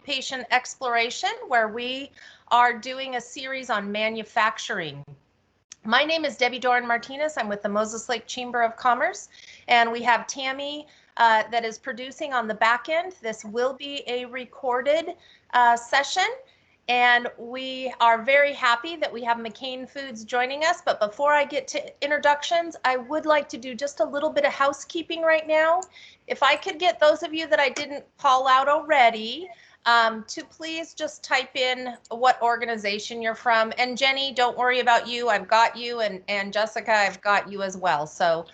Occupation Exploration, where we are doing a series on manufacturing. My name is Debbie Doran Martinez. I'm with the Moses Lake Chamber of Commerce, and we have Tammy that is producing on the back end. This will be a recorded session, and we are very happy that we have McCain Foods joining us. But before I get to introductions, I would like to do just a little bit of housekeeping right now. If I could get those of you that I didn't call out already, to please just type in what organization you're from. And Jenny, don't worry about you. I've got you. And Jessica, I've got you as well. So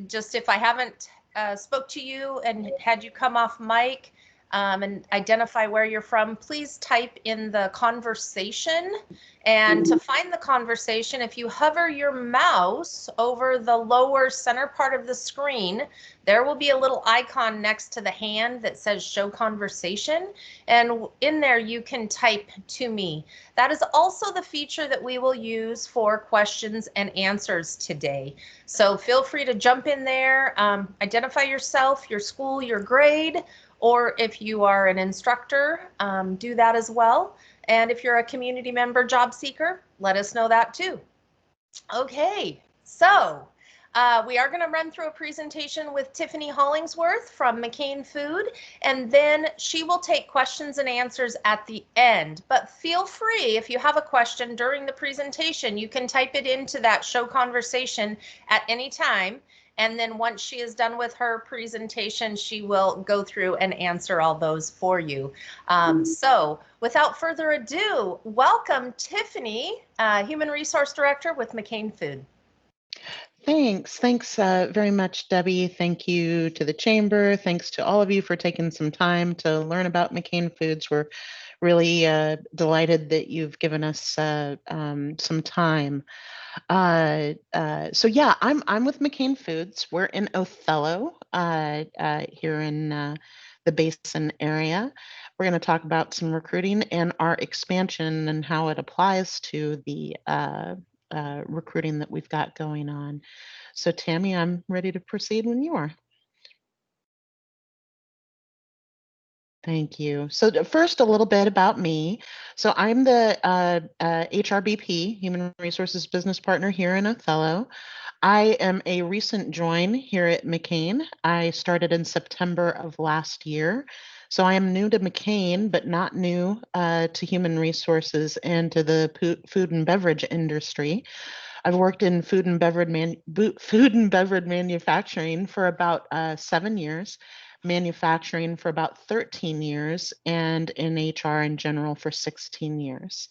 just if I haven't spoke to you and had you come off mic and identify where you're from, please type in the conversation. And to find the conversation, if you hover your mouse over the lower center part of the screen, there will be a little icon next to the hand that says show conversation. And in there, you can type to me. That is also the feature that we will use for questions and answers today. So feel free to jump in there, identify yourself, your school, your grade, or if you are an instructor, do that as well. And if you're a community member job seeker, let us know that too. Okay, so we are going to run through a presentation with Tiffany Hollingsworth from McCain Food, and then she will take questions and answers at the end. But feel free, if you have a question during the presentation, you can type it into that show conversation at any time. And then once she is done with her presentation, she will go through and answer all those for you. So without further ado, welcome Tiffany, Human Resource Director with McCain Food. Thanks very much, Debbie. Thank you to the Chamber. Thanks to all of you for taking some time to learn about McCain Foods. We're really delighted that you've given us some time. So yeah, I'm with McCain Foods. We're in Othello here in the Basin area. We're going to talk about some recruiting and our expansion and how it applies to the recruiting that we've got going on. So Tammy, I'm ready to proceed when you are. Thank you. So first, a little bit about me. So I'm the HRBP, Human Resources Business Partner here in Othello. I am a recent join here at McCain. I started in September of last year. So I am new to McCain, but not new to human resources and to the food and beverage industry. I've worked in food and beverage manufacturing for about 7 years, manufacturing for about 13 years, and in HR in general for 16 years.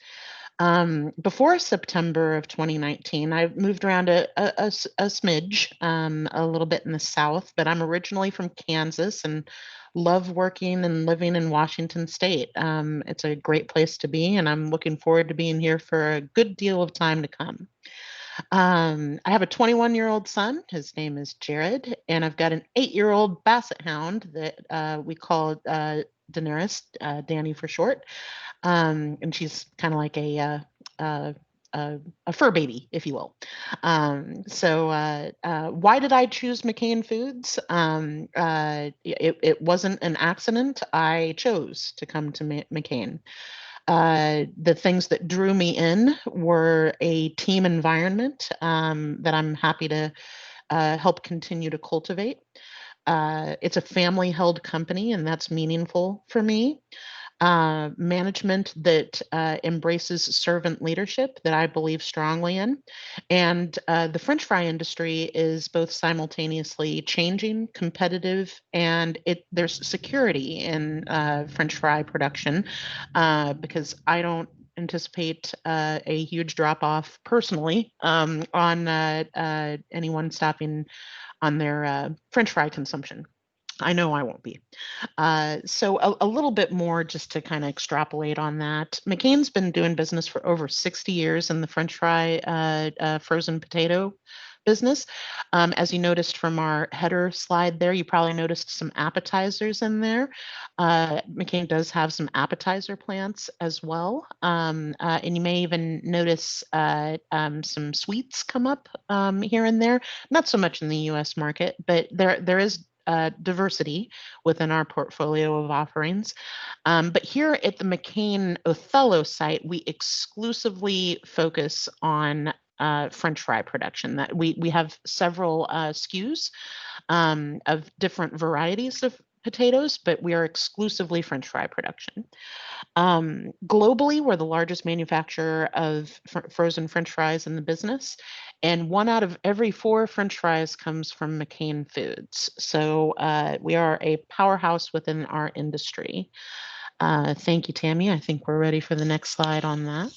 Before September of 2019, I moved around a smidge, a little bit in the South, but I'm originally from Kansas and love working and living in Washington State. It's a great place to be, and I'm looking forward to being here for a good deal of time to come. I have a 21-year-old son. His name is Jared, and I've got an 8-year-old basset hound that we call Daenerys, Danny for short. And she's kind of like a fur baby, if you will. So why did I choose McCain Foods? It wasn't an accident. I chose to come to McCain. The things that drew me in were a team environment that I'm happy to help continue to cultivate. It's a family-held company, and that's meaningful for me. Management that embraces servant leadership that I believe strongly in. And the French fry industry is both simultaneously changing, competitive, and there's security in French fry production because I don't anticipate a huge drop off personally on anyone stopping on their French fry consumption. I know I won't be. So a little bit more just to kind of extrapolate on that. McCain's been doing business for over 60 years in the French fry frozen potato business. As you noticed from our header slide there, you probably noticed some appetizers in there. McCain does have some appetizer plants as well. And you may even notice some sweets come up here and there. Not so much in the US market, but there is diversity within our portfolio of offerings. But here at the McCain Othello site, we exclusively focus on French fry production. That we have several SKUs of different varieties of potatoes, but we are exclusively French fry production. Globally, we're the largest manufacturer of frozen French fries in the business, and 1 out of every 4 French fries comes from McCain Foods. So we are a powerhouse within our industry. Thank you, Tammy. I think we're ready for the next slide on that.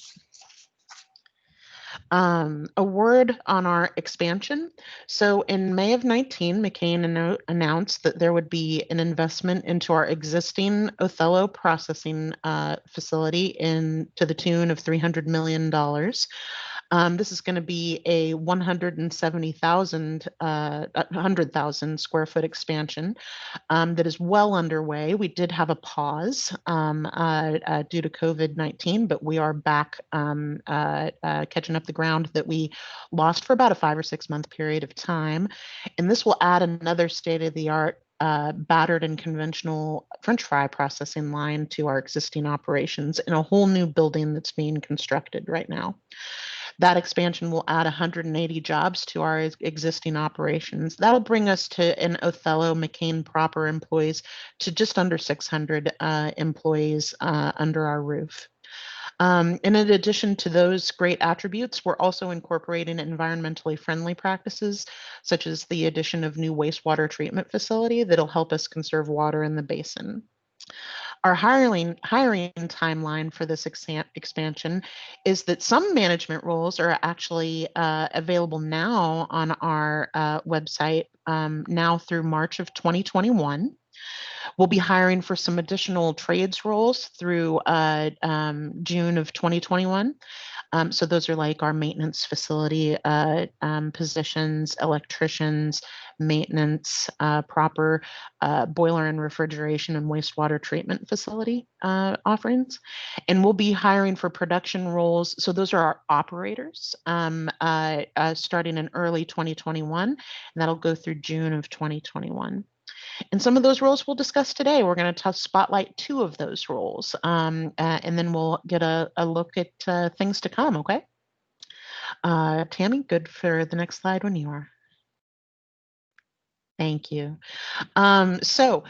A word on our expansion. So in May of 19, McCain announced that there would be an investment into our existing Othello processing facility to the tune of $300 million. This is going to be a 100,000 square foot expansion that is well underway. We did have a pause due to COVID-19, but we are back catching up the ground that we lost for about a 5 or 6 month period of time. And this will add another state-of-the-art battered and conventional French fry processing line to our existing operations in a whole new building that's being constructed right now. That expansion will add 180 jobs to our existing operations. That'll bring us to an Othello McCain proper employees to just under 600 employees under our roof. And in addition to those great attributes, we're also incorporating environmentally friendly practices, such as the addition of new wastewater treatment facility that'll help us conserve water in the basin. Our hiring timeline for this expansion is that some management roles are actually available now on our website now through March of 2021. We'll be hiring for some additional trades roles through June of 2021. So those are like our maintenance facility positions, electricians, maintenance, proper boiler and refrigeration and wastewater treatment facility offerings. And we'll be hiring for production roles. So those are our operators starting in early 2021, and that'll go through June of 2021. And some of those roles we'll discuss today. We're going to spotlight 2 of those roles, and then we'll get a look at things to come, okay? Tammy, good for the next slide when you are. Thank you. So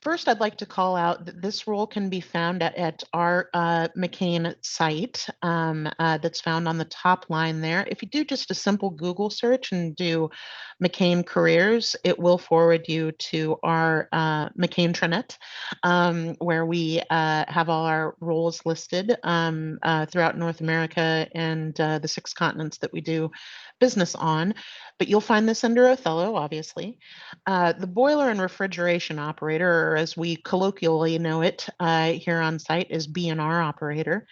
first, I'd like to call out that this role can be found at our McCain site that's found on the top line there. If you do just a simple Google search and do McCain careers, it will forward you to our McCain Intranet, where we have all our roles listed throughout North America and the 6 continents that we do business on. But you'll find this under Othello, obviously. The boiler and refrigeration operator, or as we colloquially know it here on site, is B&R operator.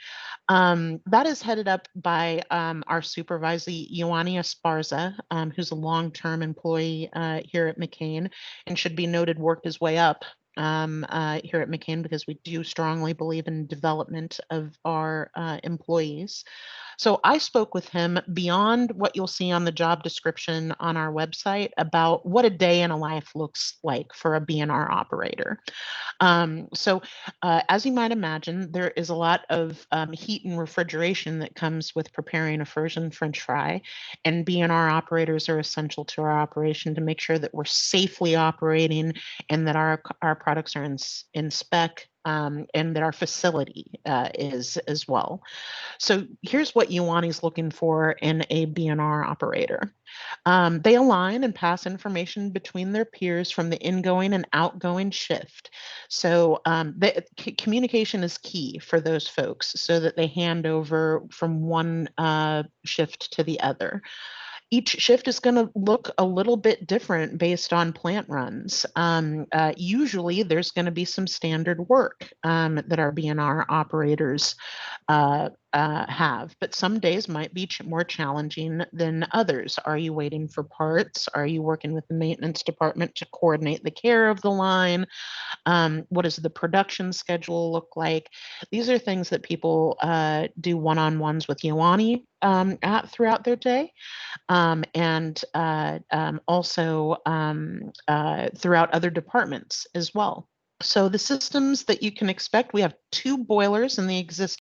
That is headed up by our supervisor, Ioanni Esparza, who's a long-term employee here at McCain and should be noted worked his way up here at McCain because we do strongly believe in development of our employees. So I spoke with him beyond what you'll see on the job description on our website about what a day in a life looks like for a B&R operator. So as you might imagine, there is a lot of heat and refrigeration that comes with preparing a frozen French fry, and B&R operators are essential to our operation to make sure that we're safely operating and that our products are in spec and that our facility is as well. So here's what Ioanni's looking for in a B&R operator. They align and pass information between their peers from the ingoing and outgoing shift. So communication is key for those folks so that they hand over from one shift to the other. Each shift is going to look a little bit different based on plant runs. Usually there's going to be some standard work that our B&R operators have, but some days might be more challenging than others. Are you waiting for parts? Are you working with the maintenance department to coordinate the care of the line? What does the production schedule look like? These are things that people do one-on-ones with Ioani throughout their day, and also throughout other departments as well. So the systems that you can expect, we have 2 boilers in the existing,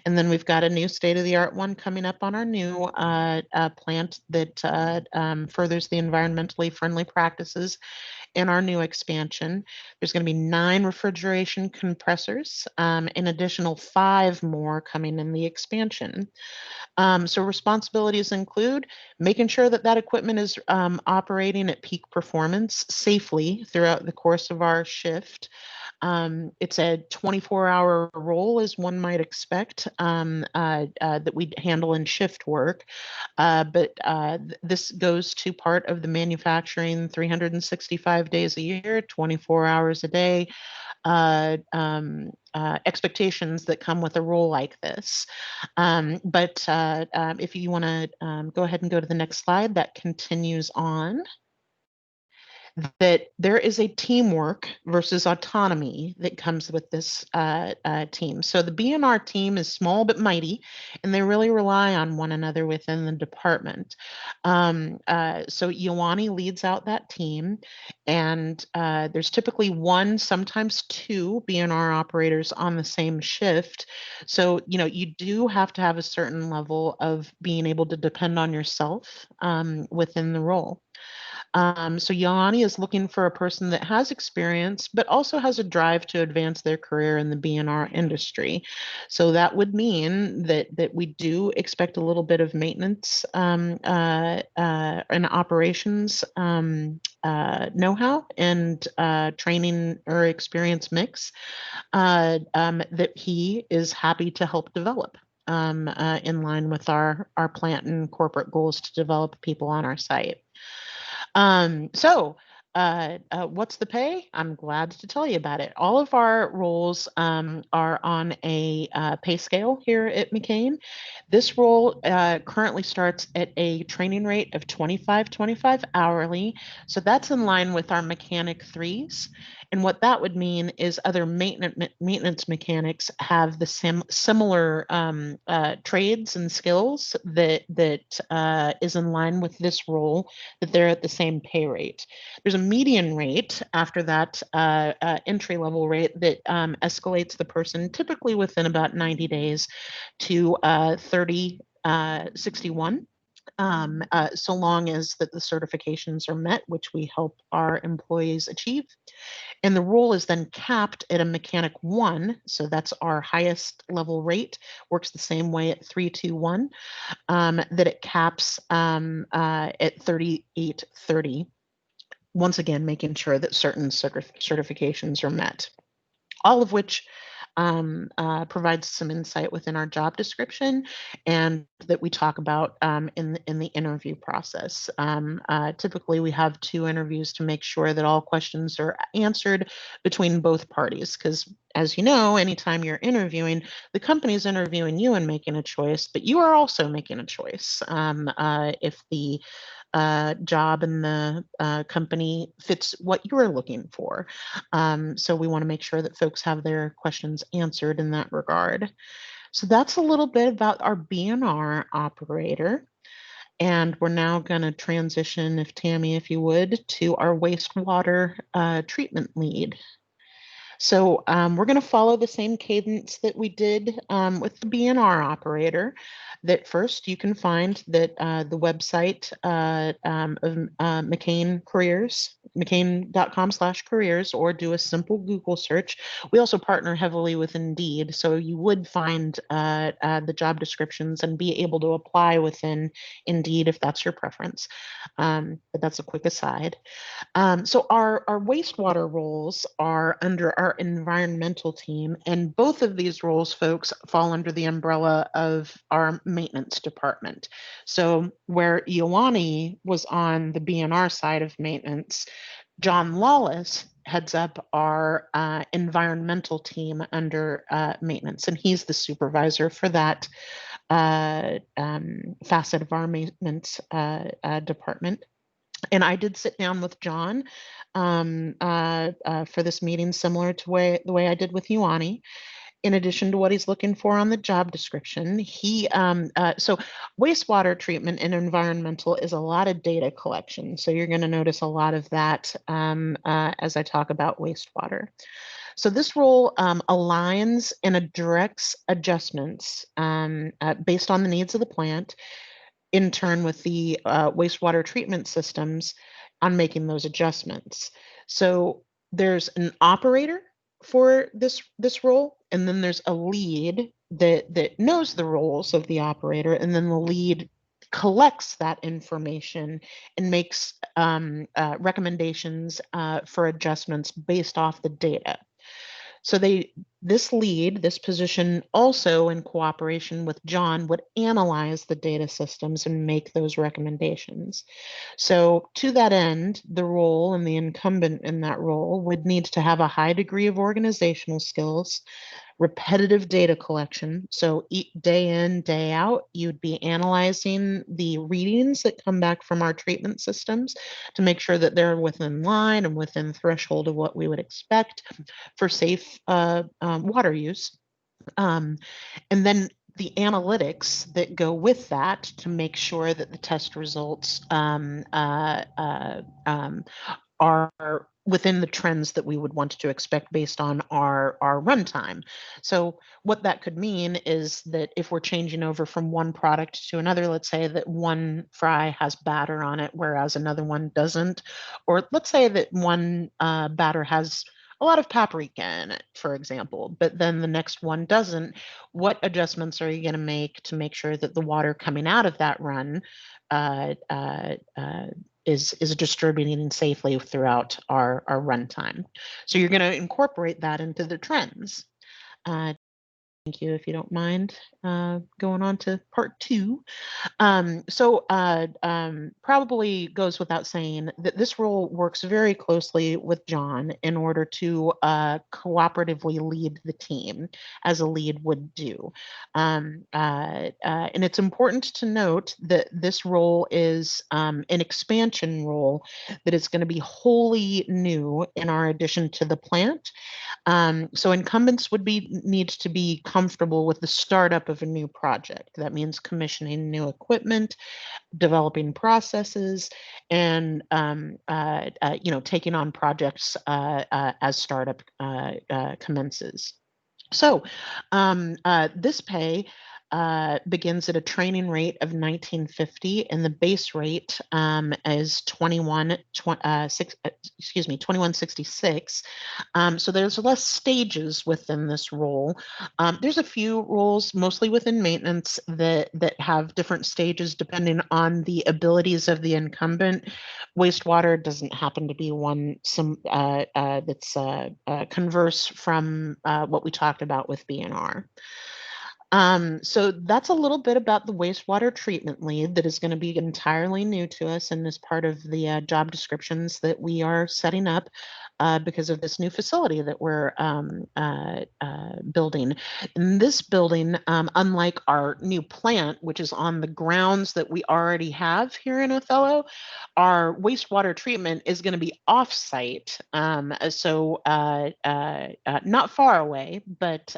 and then we've got a new state-of-the-art one coming up on our new plant that furthers the environmentally friendly practices in our new expansion. There's going to be 9 refrigeration compressors, an additional 5 more coming in the expansion. So responsibilities include making sure that that equipment is operating at peak performance safely throughout the course of our shift. It's a 24-hour role, as one might expect, that we handle in shift work. But this goes to part of the manufacturing 365 days a year, 24 hours a day, expectations that come with a role like this. But if you want to go ahead and go to the next slide, that continues on. That there is a teamwork versus autonomy that comes with this team. So the B&R team is small but mighty, and they really rely on one another within the department. So Ioani leads out that team, and there's typically 1, sometimes 2 B&R operators on the same shift. So, you do have to have a certain level of being able to depend on yourself within the role. So Ioani is looking for a person that has experience, but also has a drive to advance their career in the B&R industry. So that would mean that we do expect a little bit of maintenance and operations know-how and training or experience mix that he is happy to help develop. In line with our plant and corporate goals to develop people on our site. So what's the pay? I'm glad to tell you about it. All of our roles are on a pay scale here at McCain. This role currently starts at a training rate of $25.25 hourly. So that's in line with our mechanic 3s. And what that would mean is other maintenance mechanics have the similar trades and skills that is in line with this role, that they're at the same pay rate. There's a median rate after that entry level rate that escalates the person typically within about 90 days to 3061. So long as that the certifications are met, which we help our employees achieve. And the role is then capped at a mechanic 1. So that's our highest level rate, works the same way at 321, that it caps at 3830. Once again, making sure that certain certifications are met. All of which provides some insight within our job description and that we talk about in the interview process. Typically, we have 2 interviews to make sure that all questions are answered between both parties, because as you know, anytime you're interviewing, the company's interviewing you and making a choice, but you are also making a choice. If the job and the company fits what you're looking for. So we want to make sure that folks have their questions answered in that regard. So that's a little bit about our B&R operator. And we're now going to transition, if Tammy, if you would, to our wastewater treatment lead. So we're going to follow the same cadence that we did with the B&R operator. That first you can find that the website of McCain Careers, McCain.com/careers, or do a simple Google search. We also partner heavily with Indeed, so you would find the job descriptions and be able to apply within Indeed if that's your preference. But that's a quick aside. So our wastewater roles are under our environmental team, and both of these roles, folks, fall under the umbrella of our maintenance department. So where Ioani was on the B&R side of maintenance, John Lawless heads up our environmental team under maintenance, and he's the supervisor for that facet of our maintenance department. And I did sit down with John for this meeting, similar to the way I did with Ioani. In addition to what he's looking for on the job description, so wastewater treatment and environmental is a lot of data collection. So you're going to notice a lot of that as I talk about wastewater. So this role aligns and directs adjustments based on the needs of the plant, in turn with the wastewater treatment systems on making those adjustments. So there's an operator for this role, and then there's a lead that knows the roles of the operator, and then the lead collects that information and makes recommendations for adjustments based off the data. So this position also in cooperation with John would analyze the data systems and make those recommendations. So to that end, the role and the incumbent in that role would need to have a high degree of organizational skills, repetitive data collection. So day in, day out, you'd be analyzing the readings that come back from our treatment systems to make sure that they're within line and within threshold of what we would expect for safe water use. And then the analytics that go with that to make sure that the test results are within the trends that we would want to expect based on our runtime. So what that could mean is that if we're changing over from one product to another, let's say that one fry has batter on it, whereas another one doesn't, or let's say that one batter has a lot of paprika in it, for example, but then the next one doesn't, what adjustments are you going to make sure that the water coming out of that run is distributing safely throughout our runtime? So you're going to incorporate that into the trends. Thank you, if you don't mind going on to part 2. Probably goes without saying that this role works very closely with John in order to cooperatively lead the team, as a lead would do. And it's important to note that this role is an expansion role that is going to be wholly new in our addition to the plant. So incumbents would need to be comfortable with the startup of a new project. That means commissioning new equipment, developing processes, and taking on projects as startup commences. So this pay begins at a training rate of $19.50, and the base rate is $21.66. So there's less stages within this role. There's a few roles, mostly within maintenance, that have different stages depending on the abilities of the incumbent. Wastewater doesn't happen to be one that's converse from what we talked about with B&R. So that's a little bit about the wastewater treatment lead that is going to be entirely new to us and is part of the job descriptions that we are setting up because of this new facility that we're building. In this building, unlike our new plant, which is on the grounds that we already have here in Othello, our wastewater treatment is going to be off-site. So not far away, but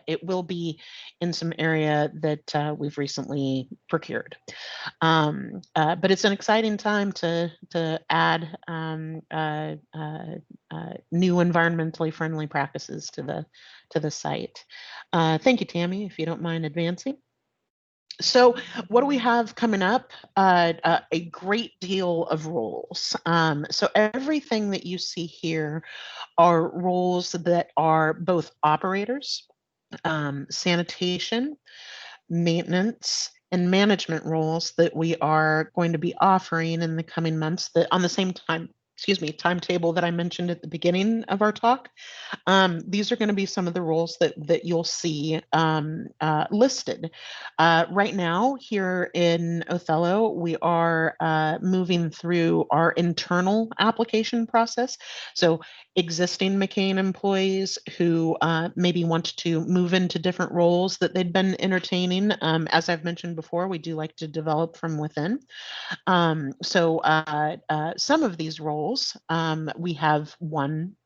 it will be in some area that we've recently procured. But it's an exciting time to add new environmentally friendly practices to the site. Thank you, Tammy, if you don't mind advancing. So what do we have coming up? A great deal of roles. So everything that you see here are roles that are both operators, sanitation, maintenance, and management roles that we are going to be offering in the coming months that on the same time timetable that I mentioned at the beginning of our talk. These are going to be some of the roles that you'll see listed. Right now, here in Othello, we are moving through our internal application process. So existing McCain employees who maybe want to move into different roles that they'd been entertaining. As I've mentioned before, we do like to develop from within. Some of these roles, we have one.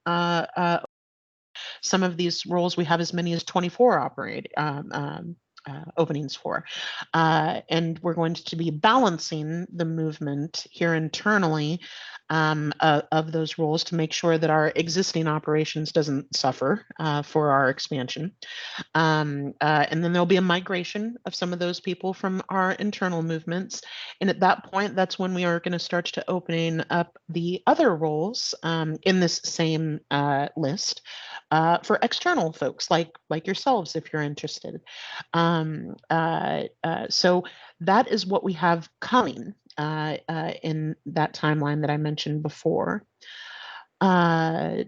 Some of these roles, we have as many as 24 openings for. And we're going to be balancing the movement here internally of those roles to make sure that our existing operations doesn't suffer for our expansion. And then there'll be a migration of some of those people from our internal movements. And at that point, that's when we are going to start to opening up the other roles in this same list for external folks like yourselves, if you're interested. So that is what we have coming in that timeline that I mentioned before. Tammy,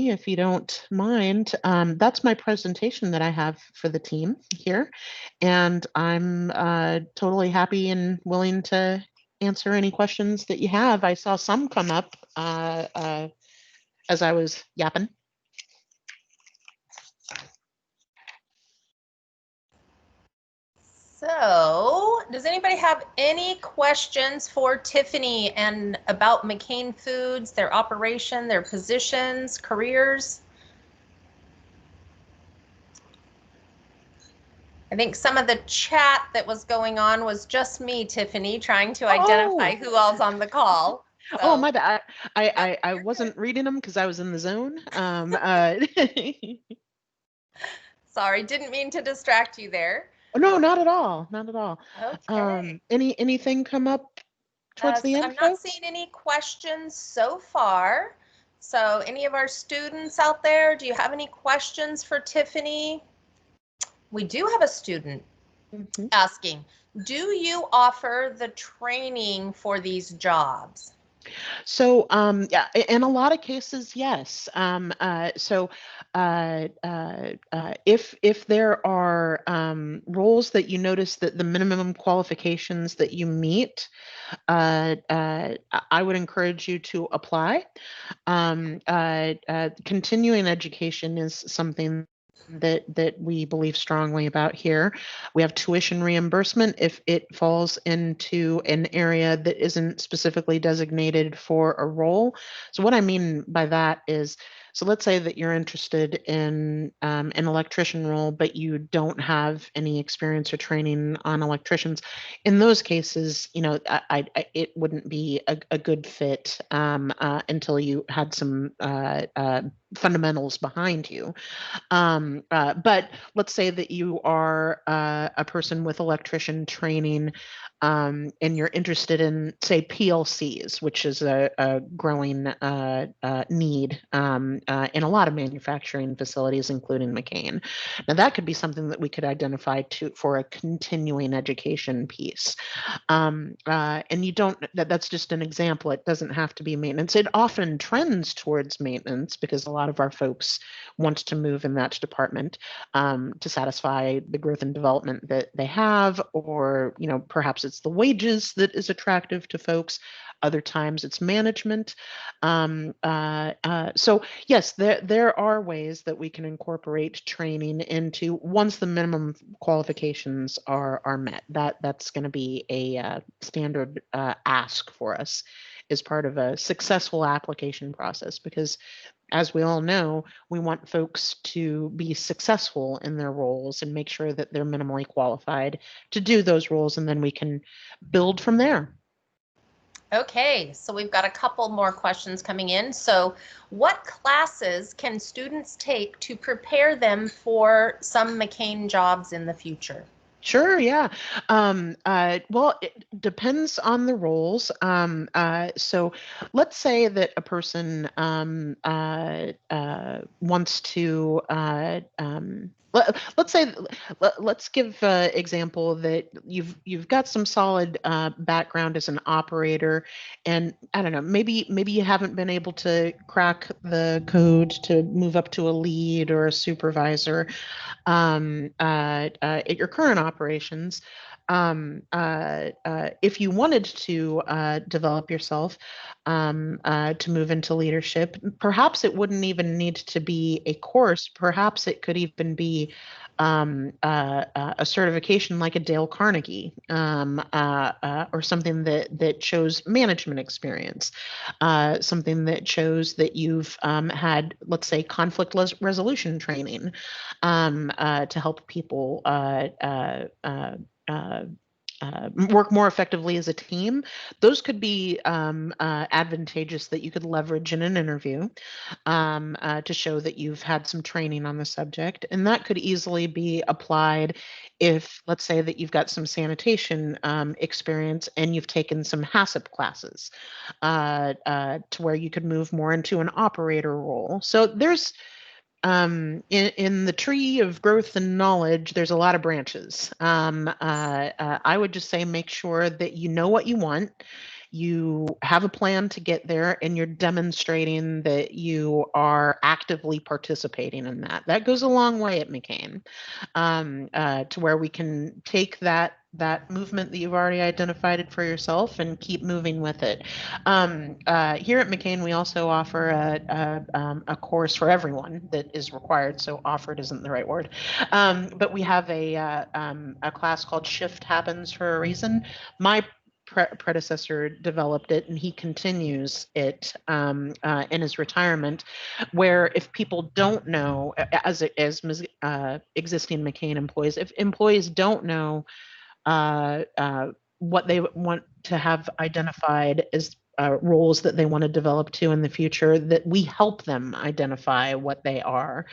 if you don't mind, that's my presentation that I have for the team here. And I'm totally happy and willing to answer any questions that you have. I saw some come up as I was yapping. So, does anybody have any questions for Tiffany and about McCain Foods, their operation, their positions, careers? I think some of the chat that was going on was just me, Tiffany, trying to identify who all's on the call. So. Oh, my bad. I wasn't reading them because I was in the zone. Sorry, didn't mean to distract you there. No, not at all. Not at all. Okay. Anything come up towards the end? I'm not seeing any questions so far. So any of our students out there, do you have any questions for Tiffany? We do have a student asking, do you offer the training for these jobs? So yeah, in a lot of cases, yes. If there are roles that you notice that the minimum qualifications that you meet, I would encourage you to apply. Continuing education is something that we believe strongly about here. We have tuition reimbursement if it falls into an area that isn't specifically designated for a role. So what I mean by that is, so let's say that you're interested in an electrician role, but you don't have any experience or training on electricians. In those cases, you know, it wouldn't be a good fit until you had some fundamentals behind you. But let's say that you are a person with electrician training and you're interested in, say, PLCs, which is a growing need in a lot of manufacturing facilities, including McCain. Now, that could be something that we could identify for a continuing education piece. And you don't, that's just an example. It doesn't have to be maintenance. It often trends towards maintenance because a lot of our folks want to move in that department to satisfy the growth and development that they have, or, you know, perhaps it's the wages that is attractive to folks. Other times it's management. So yes, there are ways that we can incorporate training into once the minimum qualifications are met. That's going to be a standard ask for us as part of a successful application process, because as we all know, we want folks to be successful in their roles and make sure that they're minimally qualified to do those roles, and then we can build from there. Okay, so we've got a couple more questions coming in. So what classes can students take to prepare them for some McCain jobs in the future? Sure, yeah. Well, it depends on the roles. So let's say that a person wants to, let's say, let's give example that you've got some solid background as an operator, and I don't know, maybe you haven't been able to crack the code to move up to a lead or a supervisor at your current operations. If you wanted to develop yourself to move into leadership, perhaps it wouldn't even need to be a course. Perhaps it could even be a certification like a Dale Carnegie, or something that shows management experience, something that shows that you've had, let's say, conflict resolution training, to help people work more effectively as a team. Those could be advantageous that you could leverage in an interview, to show that you've had some training on the subject. And that could easily be applied if, let's say, that you've got some sanitation experience and you've taken some HACCP classes, to where you could move more into an operator role. So there's in the tree of growth and knowledge, there's a lot of branches. I would just say make sure that you know what you want, you have a plan to get there, and you're demonstrating that you are actively participating in that. That goes a long way at McCain, to where we can take that movement that you've already identified it for yourself and keep moving with it. Here at McCain, we also offer a course for everyone that is required. So offered isn't the right word, but we have a class called Shift Happens for a Reason. My predecessor developed it, and he continues it in his retirement, where if people don't know, as existing McCain employees, if employees don't know what they want to have identified as roles that they want to develop to in the future, that we help them identify what they are,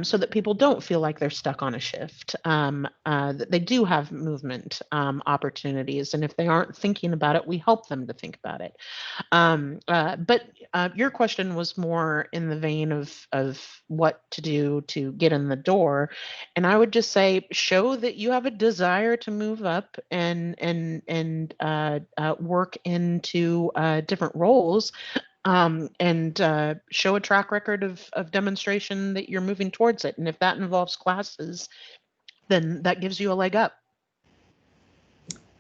so that people don't feel like they're stuck on a shift, that they do have movement opportunities. And if they aren't thinking about it, we help them to think about it. But your question was more in the vein of what to do to get in the door, and I would just say show that you have a desire to move up and work into different roles, and show a track record of demonstration that you're moving towards it. And if that involves classes, then that gives you a leg up.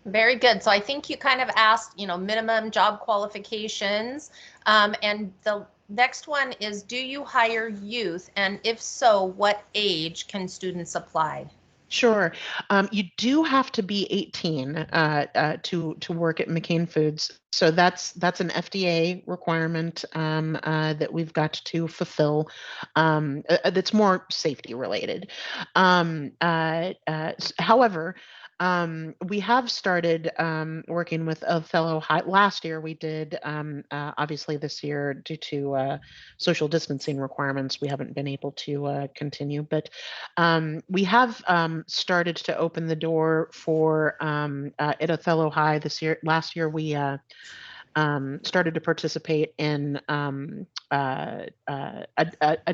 Very good. So I think you kind of asked, minimum job qualifications. And the next one is, do you hire youth? And if so, what age can students apply? Sure. You do have to be 18 to work at McCain Foods. So that's an FDA requirement that we've got to fulfill. That's more safety related. However, we have started working with a fellow last year. We did, obviously this year, due to social distancing requirements, we haven't been able to continue, but we have started to open the door for at Othello High this year. Last year, we started to participate in a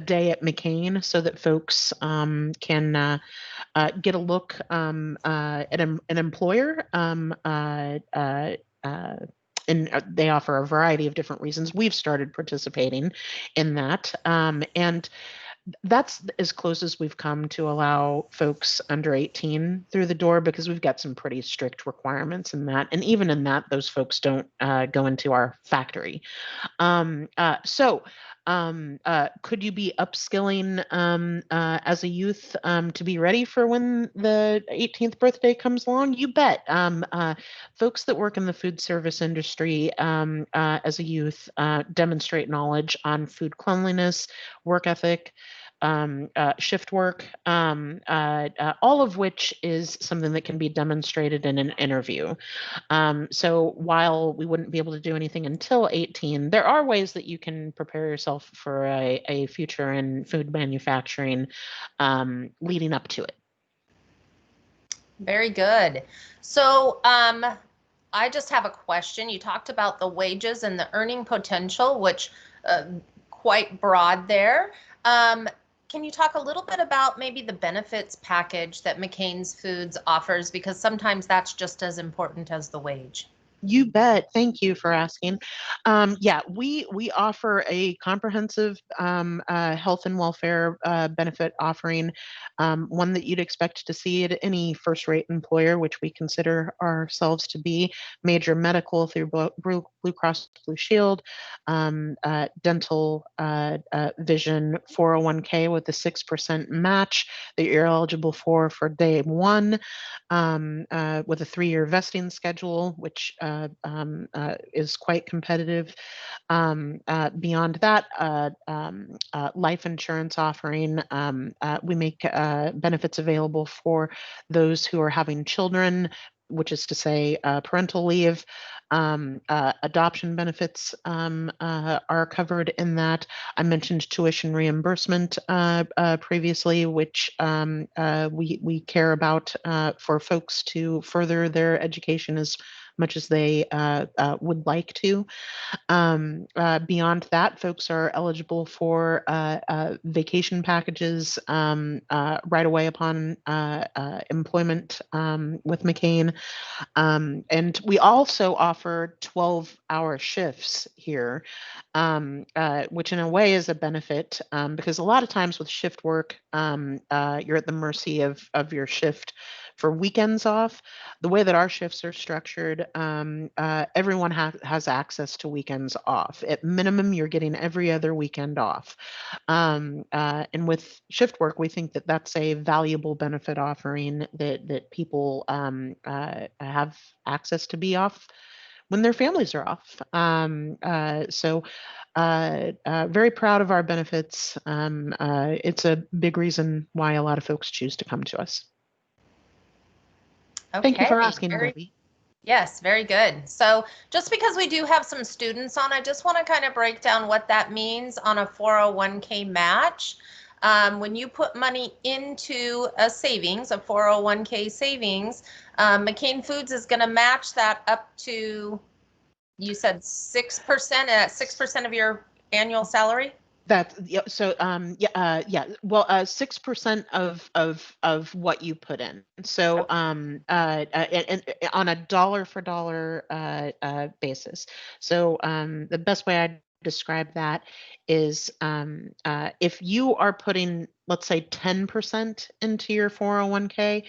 day at McCain, so that folks can get a look at an employer. And they offer a variety of different reasons. We've started participating in that. And that's as close as we've come to allow folks under 18 through the door, because we've got some pretty strict requirements in that. And even in that, those folks don't go into our factory. So could you be upskilling as a youth to be ready for when the 18th birthday comes along? You bet. Folks that work in the food service industry as a youth demonstrate knowledge on food cleanliness, work ethic, shift work, all of which is something that can be demonstrated in an interview. So while we wouldn't be able to do anything until 18, there are ways that you can prepare yourself for a future in food manufacturing leading up to it. Very good. So I just have a question. You talked about the wages and the earning potential, which quite broad there. Um, can you talk a little bit about maybe the benefits package that McCain's Foods offers? Because sometimes that's just as important as the wage. You bet. Thank you for asking. Yeah, we offer a comprehensive health and welfare benefit offering, one that you'd expect to see at any first-rate employer, which we consider ourselves to be. Major medical through Blue Cross Blue Shield, dental, vision, 401k with a 6% match that you're eligible for day one, with a 3-year vesting schedule, which is quite competitive. Beyond that, life insurance offering. We make benefits available for those who are having children, which is to say parental leave. Adoption benefits are covered in that. I mentioned tuition reimbursement previously, which we care about for folks to further their education as much as they would like to. Beyond that, folks are eligible for vacation packages right away upon employment with McCain. And we also offer 12-hour shifts here, which in a way is a benefit, because a lot of times with shift work, you're at the mercy of your shift for weekends off. The way that our shifts are structured, everyone has access to weekends off. At minimum, you're getting every other weekend off. And with shift work, we think that that's a valuable benefit offering that people have access to be off when their families are off. So very proud of our benefits. It's a big reason why a lot of folks choose to come to us. Thank you for asking, Debbie. Yes, very good. So just because we do have some students on, I just want to kind of break down what that means on a 401k match. When you put money into a savings, a 401k savings, McCain Foods is going to match that up to, you said 6%, 6% of your annual salary? That's yeah. So yeah. Well, 6% of what you put in. So and on a dollar for dollar basis. So the best way I describe that is if you are putting, let's say, 10% into your 401k,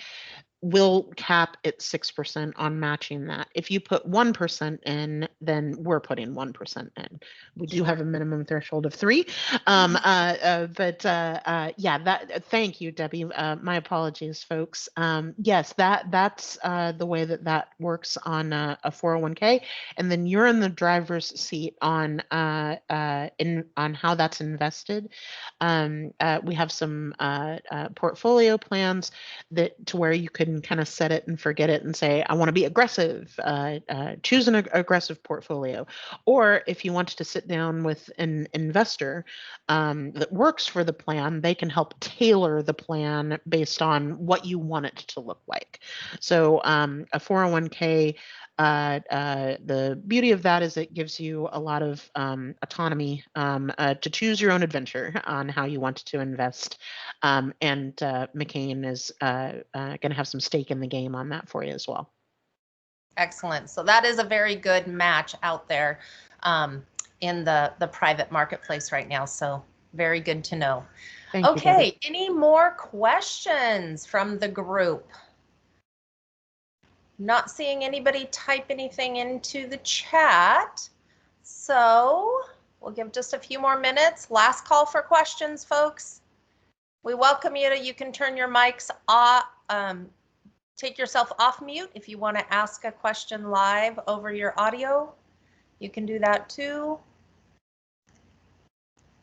will cap at 6% on matching that. If you put 1% in, then we're putting 1% in. We do have a minimum threshold of 3. But yeah, that. Thank you, Debbie. My apologies, folks. Yes, that's the way that works on a 401k, and then you're in the driver's seat on on how that's invested. We have some portfolio plans that to where you can kind of set it and forget it and say, I want to be aggressive, choose an aggressive portfolio. Or if you want to sit down with an investor that works for the plan, they can help tailor the plan based on what you want it to look like. So a 401k, the beauty of that is it gives you a lot of autonomy to choose your own adventure on how you want to invest. And McCain is going to have some stake in the game on that for you as well. Excellent. So that is a very good match out there in the private marketplace right now. So very good to know. Thank okay, you, any more questions from the group? Not seeing anybody type anything into the chat. So we'll give just a few more minutes. Last call for questions, folks. We welcome you you can turn your mics off, take yourself off mute if you want to ask a question live over your audio. You can do that too.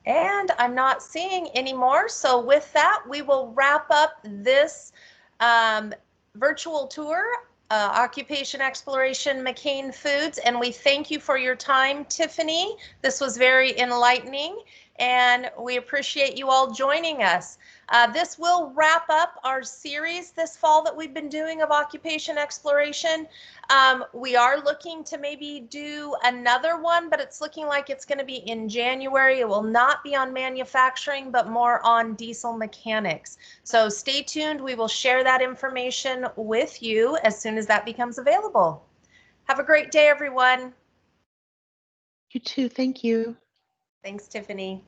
And I'm not seeing any more. So with that, we will wrap up this virtual tour, Occupation Exploration McCain Foods. And we thank you for your time, Tiffany. This was very enlightening. and we appreciate you all joining us. This will wrap up our series this fall that we've been doing of occupation exploration. We are looking to maybe do another one, but it's looking like it's going to be in January. It will not be on manufacturing, but more on diesel mechanics. So stay tuned. We will share that information with you as soon as that becomes available. Have a great day, everyone. You too. Thank you. Thanks, Tiffany.